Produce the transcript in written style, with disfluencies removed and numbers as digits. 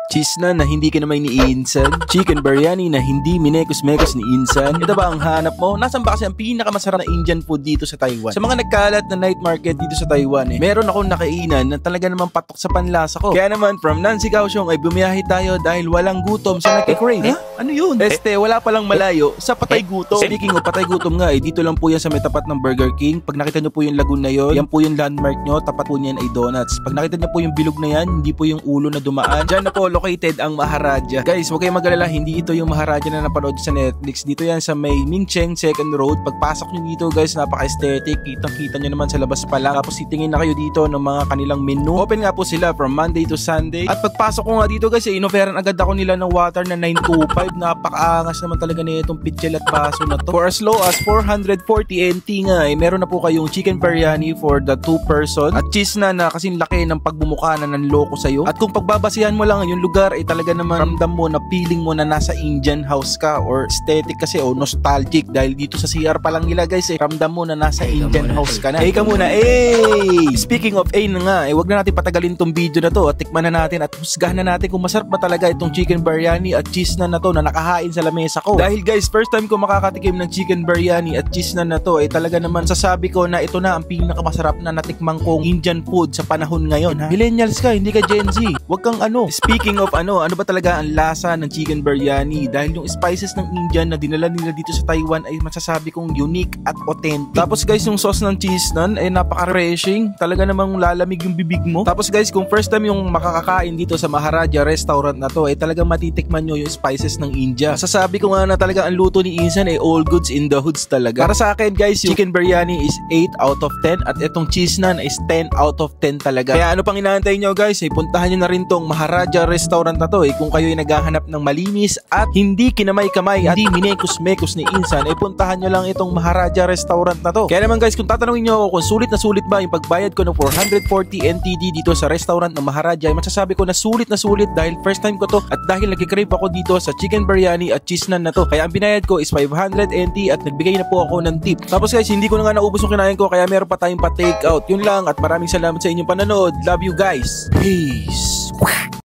Cheese na hindi kinamay ni Insan, chicken biryani na hindi minekos-mekos ni Insan. Ito ba ang hanap mo? Nasaan ba kasi ang pinakamasarap na Indian food dito sa Taiwan? Sa mga nagkalat na night market dito sa Taiwan meron akong nakainan na talaga naman patok sa panlasa ko. Kaya naman from Nancy Kaohsiung ay bumiyahe tayo dahil walang gutom sa nagkikrave. Ano yun? Wala palang malayo sa Patay Gutom. Speaking of Patay Gutom nga, dito lang po yan sa may tapat ng Burger King. Pag nakita nyo po yung lagoon na yun, yan po yung landmark nyo, tapat po niyan ay donuts. Pag nakita nyo po yung bilog na yan, hindi po yung ulo na dumaan. Diyan na po located ang Maharaja. Guys, huwag kayong mag-alala, hindi ito yung Maharaja na napanood sa Netflix. Dito yan sa may Mingcheng Second Road. Pagpasok nyo dito guys, napaka-aesthetic. Kitang-kita nyo naman sa labas pa lang. Tapos titingin na kayo dito ng mga kanilang menu. Open nga po sila from Monday to Sunday. At pagpasok ko nga dito guys, inoferan agad ako nila ng water na 925. Napaka-angas naman talaga na itong pitchel at baso na to. For as low as 440 NT nga meron na po kayong chicken biryani for the 2 person. At cheese na kasing laki ng pagbumuka na nanloko sa'yo. At kung pagbabasihan mo lang yung lugar, talaga naman ramdam mo na feeling mo na nasa Indian house ka or aesthetic kasi o nostalgic dahil dito sa CR pa lang nila guys ramdam mo na nasa Indian house ka na. Ka muna. Speaking of na nga, wag na natin patagalin tong video na to at tikman na natin at husgahan na natin kung masarap ba talaga itong chicken biryani at cheese na to na nakahain sa lamesa ko. Dahil guys, first time ko makakatikim ng chicken biryani at cheese na to talaga naman sasabi ko na ito na ang pinakamasarap na natikmang kong Indian food sa panahon ngayon. Millennials ka, hindi ka Gen Z. Wag kang Speaking of ano ba talaga ang lasa ng chicken biryani dahil yung spices ng Indian na dinala nila dito sa Taiwan ay masasabi kong unique at authentic. Tapos guys, yung sauce ng cheese nun ay napaka-refreshing. Talaga namang lalamig yung bibig mo. Tapos guys, kung first time yung makakakain dito sa Maharaja restaurant na to talagang matitikman nyo yung spices ng India. Masasabi ko nga na talaga ang luto ni Insan ay all goods in the hoods talaga. Para sa akin guys, yung chicken biryani is 8 out of 10 at itong cheese nun is 10 out of 10 talaga. Kaya ano pang inaantay nyo guys, puntahan nyo na rin tong Maharaja restaurant na to kung kayo ay naghahanap ng malinis at hindi kinamay-kamay at hindi minekos-mekos ni Insan puntahan nyo lang itong Maharaja restaurant na to. Kaya naman guys, kung tatanungin nyo ako kung sulit na sulit ba yung pagbayad ko ng 440 NTD dito sa restaurant ng Maharaja, masasabi ko na sulit dahil first time ko to at dahil nagkikrave ako dito sa chicken biryani at cheese na to. Kaya ang binayad ko is 500 NT at nagbigay na po ako ng tip. Tapos guys, hindi ko na nga naubos yung kinain ko kaya meron pa tayong pa-take out. Yun lang at maraming salamat sa inyong panonood. Love you guys. Peace.